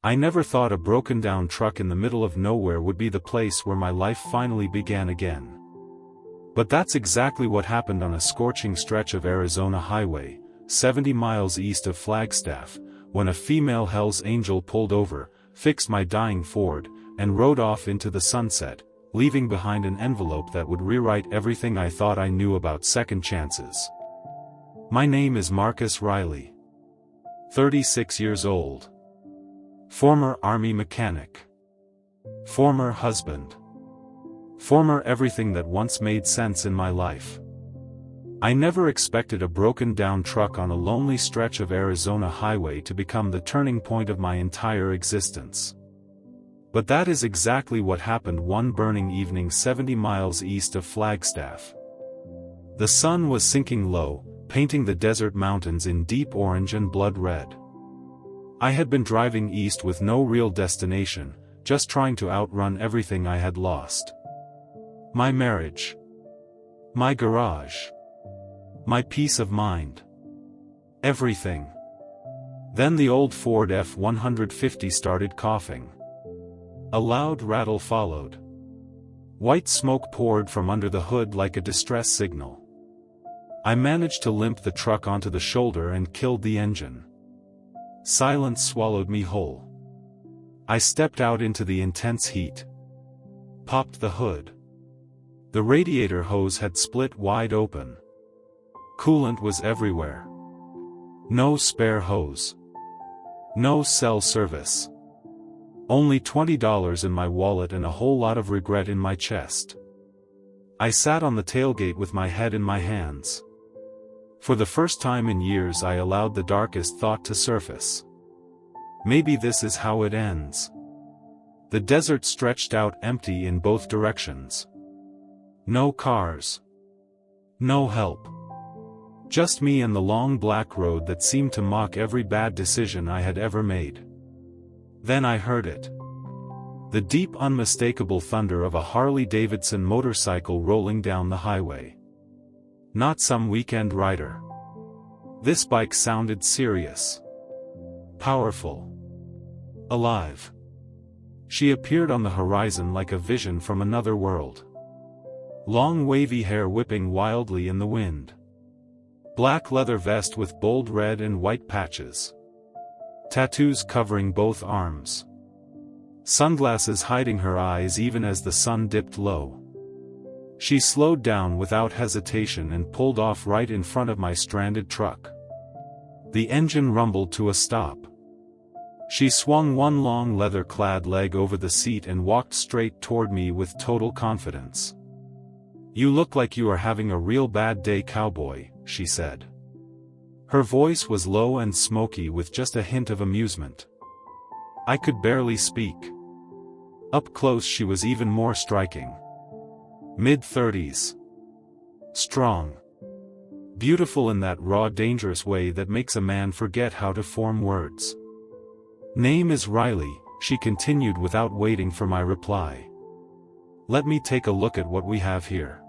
I never thought a broken-down truck in the middle of nowhere would be the place where my life finally began again. But that's exactly what happened on a scorching stretch of Arizona highway, 70 miles east of Flagstaff, when a female Hell's Angel pulled over, fixed my dying Ford, and rode off into the sunset, leaving behind an envelope that would rewrite everything I thought I knew about second chances. My name is Marcus Reilly. 36 years old. Former Army mechanic. Former husband. Former everything that once made sense in my life. I never expected a broken-down truck on a lonely stretch of Arizona highway to become the turning point of my entire existence. But that is exactly what happened one burning evening 70 miles east of Flagstaff. The sun was sinking low, painting the desert mountains in deep orange and blood red. I had been driving east with no real destination, just trying to outrun everything I had lost. My marriage. My garage. My peace of mind. Everything. Then the old Ford F-150 started coughing. A loud rattle followed. White smoke poured from under the hood like a distress signal. I managed to limp the truck onto the shoulder and killed the engine. Silence swallowed me whole. I stepped out into the intense heat. Popped the hood. The radiator hose had split wide open. Coolant was everywhere. No spare hose. No cell service. Only $20 in my wallet and a whole lot of regret in my chest. I sat on the tailgate with my head in my hands. For the first time in years I allowed the darkest thought to surface. Maybe this is how it ends. The desert stretched out empty in both directions. No cars. No help. Just me and the long black road that seemed to mock every bad decision I had ever made. Then I heard it. The deep unmistakable thunder of a Harley-Davidson motorcycle rolling down the highway. Not some weekend rider. This bike sounded serious. Powerful. Alive. She appeared on the horizon like a vision from another world. Long wavy hair whipping wildly in the wind. Black leather vest with bold red and white patches. Tattoos covering both arms. Sunglasses hiding her eyes even as the sun dipped low. She slowed down without hesitation and pulled off right in front of my stranded truck. The engine rumbled to a stop. She swung one long leather-clad leg over the seat and walked straight toward me with total confidence. "You look like you are having a real bad day, cowboy," she said. Her voice was low and smoky with just a hint of amusement. I could barely speak. Up close she was even more striking. Mid-30s. Strong. Beautiful in that raw, dangerous way that makes a man forget how to form words. "Name is Reilly," she continued without waiting for my reply. "Let me take a look at what we have here."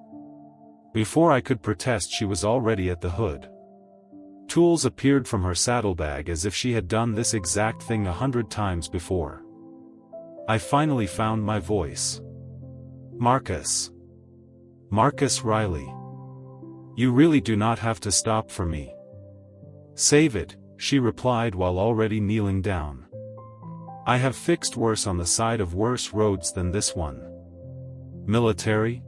Before I could protest she was already at the hood. Tools appeared from her saddlebag as if she had done this exact thing 100 times before. I finally found my voice. "Marcus. Marcus Reilly. You really do not have to stop for me." "Save it," she replied while already kneeling down. "I have fixed worse on the side of worse roads than this one." "Military?"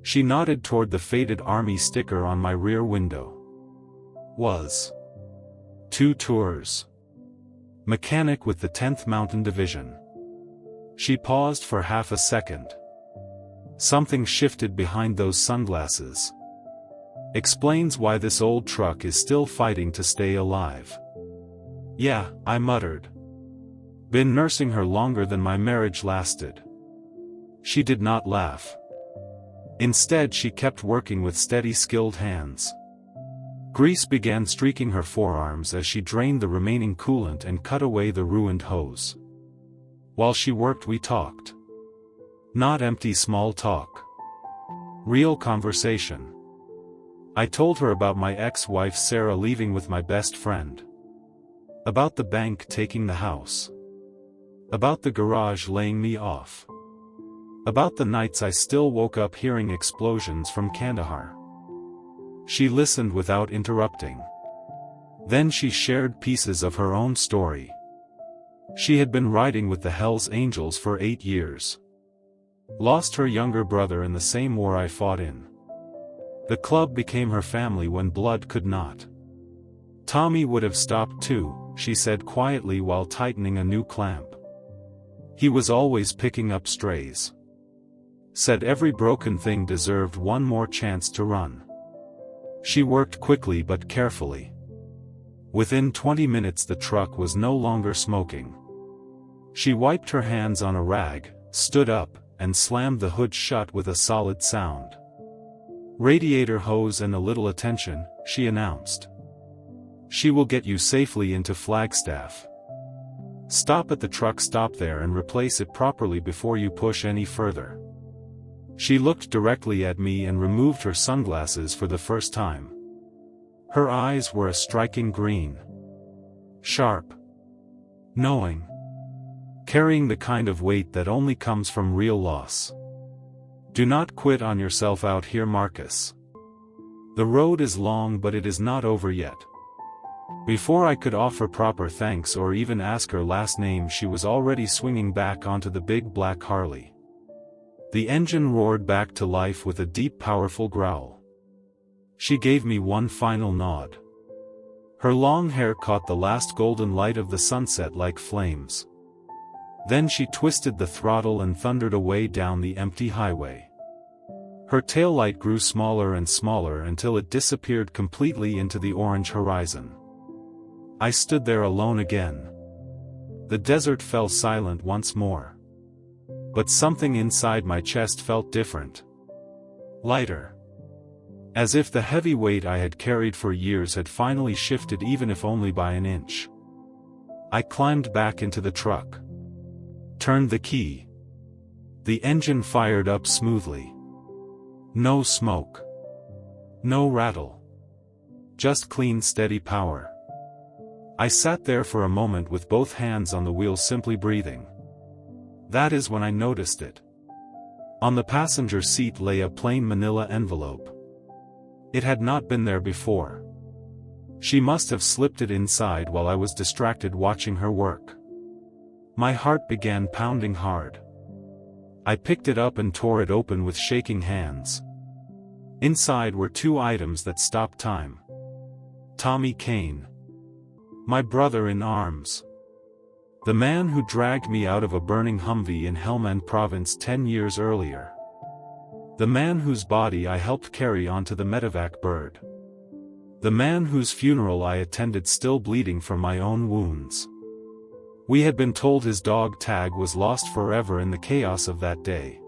She nodded toward the faded army sticker on my rear window. "Was. 2 tours. Mechanic with the 10th Mountain Division." She paused for half a second. Something shifted behind those sunglasses. "Explains why this old truck is still fighting to stay alive." "Yeah," I muttered. "Been nursing her longer than my marriage lasted." She did not laugh. Instead she kept working with steady, skilled hands. Grease began streaking her forearms as she drained the remaining coolant and cut away the ruined hose. While she worked we talked. Not empty small talk. Real conversation. I told her about my ex-wife Sarah leaving with my best friend. About the bank taking the house. About the garage laying me off. About the nights I still woke up hearing explosions from Kandahar. She listened without interrupting. Then she shared pieces of her own story. She had been riding with the Hells Angels for 8 years. Lost her younger brother in the same war I fought in. The club became her family when blood could not. Tommy would have stopped too, she said quietly while tightening a new clamp. He was always picking up strays. Said every broken thing deserved one more chance to run. She worked quickly but carefully. Within 20 minutes the truck was no longer smoking. She wiped her hands on a rag, stood up, and slammed the hood shut with a solid sound. "Radiator hose and a little attention," she announced. "She will get you safely into Flagstaff. Stop at the truck stop there and replace it properly before you push any further." She looked directly at me and removed her sunglasses for the first time. Her eyes were a striking green. Sharp. Knowing. Carrying the kind of weight that only comes from real loss. "Do not quit on yourself out here, Marcus. The road is long but it is not over yet." Before I could offer proper thanks or even ask her last name, she was already swinging back onto the big black Harley. The engine roared back to life with a deep powerful growl. She gave me one final nod. Her long hair caught the last golden light of the sunset like flames. Then she twisted the throttle and thundered away down the empty highway. Her taillight grew smaller and smaller until it disappeared completely into the orange horizon. I stood there alone again. The desert fell silent once more. But something inside my chest felt different. Lighter. As if the heavy weight I had carried for years had finally shifted, even if only by an inch. I climbed back into the truck. Turned the key. The engine fired up smoothly. No smoke. No rattle. Just clean, steady power. I sat there for a moment with both hands on the wheel, simply breathing. That is when I noticed it. On the passenger seat lay a plain manila envelope. It had not been there before. She must have slipped it inside while I was distracted watching her work. My heart began pounding hard. I picked it up and tore it open with shaking hands. Inside were 2 items that stopped time. Tommy Kane. My brother in arms. The man who dragged me out of a burning Humvee in Helmand Province 10 years earlier. The man whose body I helped carry onto the medevac bird. The man whose funeral I attended still bleeding from my own wounds. We had been told his dog tag was lost forever in the chaos of that day.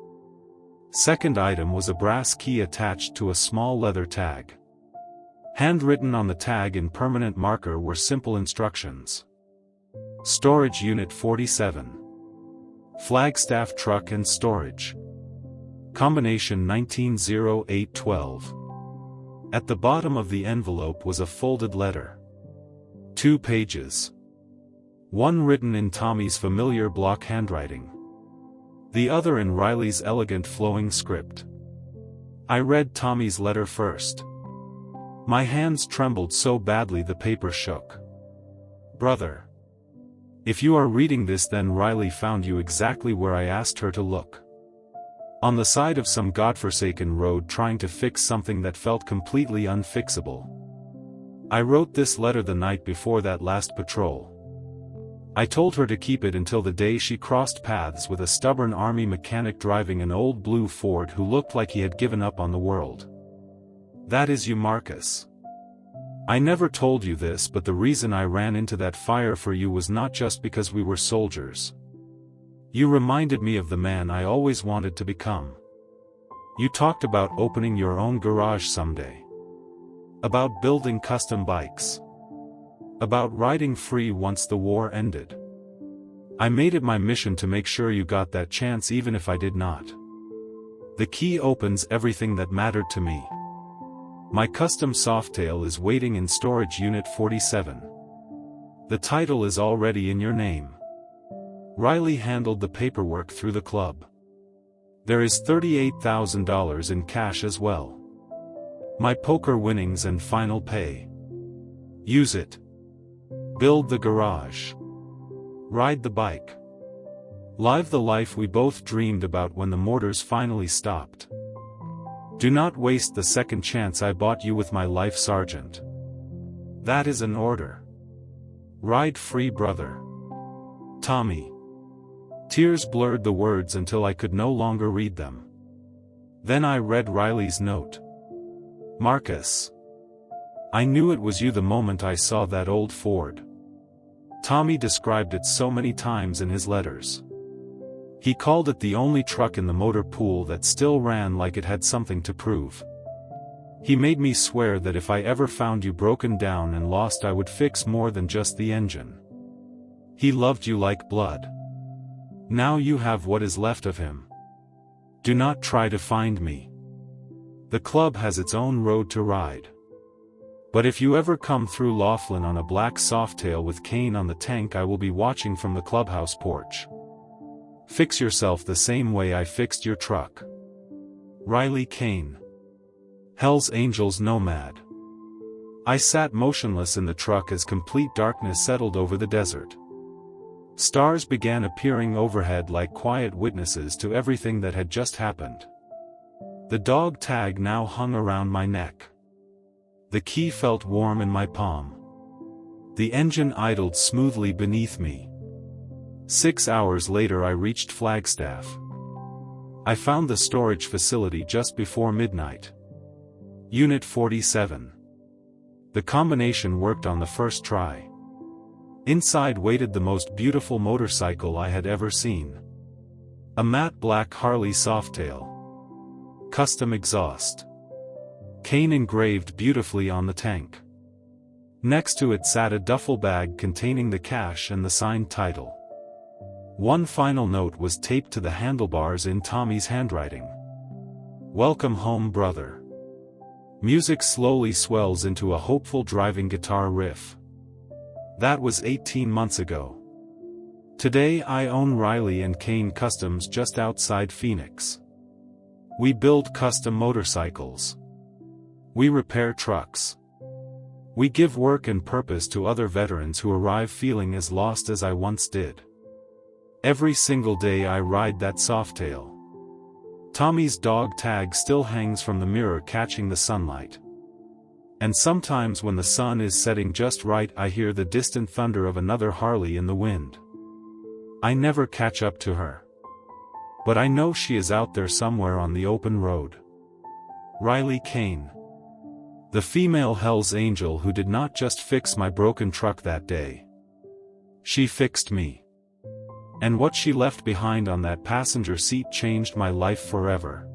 Second item was a brass key attached to a small leather tag. Handwritten on the tag in permanent marker were simple instructions. Storage Unit 47. Flagstaff Truck and Storage. Combination 190812. At the bottom of the envelope was a folded letter. 2 pages. One written in Tommy's familiar block handwriting. The other in Reilly's elegant flowing script. I read Tommy's letter first. My hands trembled so badly the paper shook. Brother. If you are reading this, then Reilly found you exactly where I asked her to look. On the side of some godforsaken road, trying to fix something that felt completely unfixable. I wrote this letter the night before that last patrol. I told her to keep it until the day she crossed paths with a stubborn army mechanic driving an old blue Ford who looked like he had given up on the world. That is you, Marcus. I never told you this, but the reason I ran into that fire for you was not just because we were soldiers. You reminded me of the man I always wanted to become. You talked about opening your own garage someday. About building custom bikes. About riding free once the war ended. I made it my mission to make sure you got that chance, even if I did not. The key opens everything that mattered to me. My custom Softail is waiting in Storage Unit 47. The title is already in your name. Reilly handled the paperwork through the club. There is $38,000 in cash as well. My poker winnings and final pay. Use it. Build the garage. Ride the bike. Live the life we both dreamed about when the mortars finally stopped. Do not waste the second chance I bought you with my life, Sergeant. That is an order. Ride free, brother. Tommy. Tears blurred the words until I could no longer read them. Then I read Reilly's note. Marcus. I knew it was you the moment I saw that old Ford. Tommy described it so many times in his letters. He called it the only truck in the motor pool that still ran like it had something to prove. He made me swear that if I ever found you broken down and lost, I would fix more than just the engine. He loved you like blood. Now you have what is left of him. Do not try to find me. The club has its own road to ride. But if you ever come through Laughlin on a black Softail with Kane on the tank, I will be watching from the clubhouse porch. Fix yourself the same way I fixed your truck. Reilly Kane. Hell's Angels Nomad. I sat motionless in the truck as complete darkness settled over the desert. Stars began appearing overhead like quiet witnesses to everything that had just happened. The dog tag now hung around my neck. The key felt warm in my palm. The engine idled smoothly beneath me. 6 hours later I reached Flagstaff. I found the storage facility just before midnight. Unit 47. The combination worked on the first try. Inside waited the most beautiful motorcycle I had ever seen. A matte black Harley Softail. Custom exhaust. Kane engraved beautifully on the tank. Next to it sat a duffel bag containing the cash and the signed title. One final note was taped to the handlebars in Tommy's handwriting. Welcome home, brother. Music slowly swells into a hopeful driving guitar riff. That was 18 months ago. Today I own Reilly and Kane Customs just outside Phoenix. We build custom motorcycles. We repair trucks. We give work and purpose to other veterans who arrive feeling as lost as I once did. Every single day I ride that Softail. Tommy's dog tag still hangs from the mirror catching the sunlight. And sometimes when the sun is setting just right, I hear the distant thunder of another Harley in the wind. I never catch up to her. But I know she is out there somewhere on the open road. Reilly Kane. The female Hell's Angel who did not just fix my broken truck that day. She fixed me. And what she left behind on that passenger seat changed my life forever.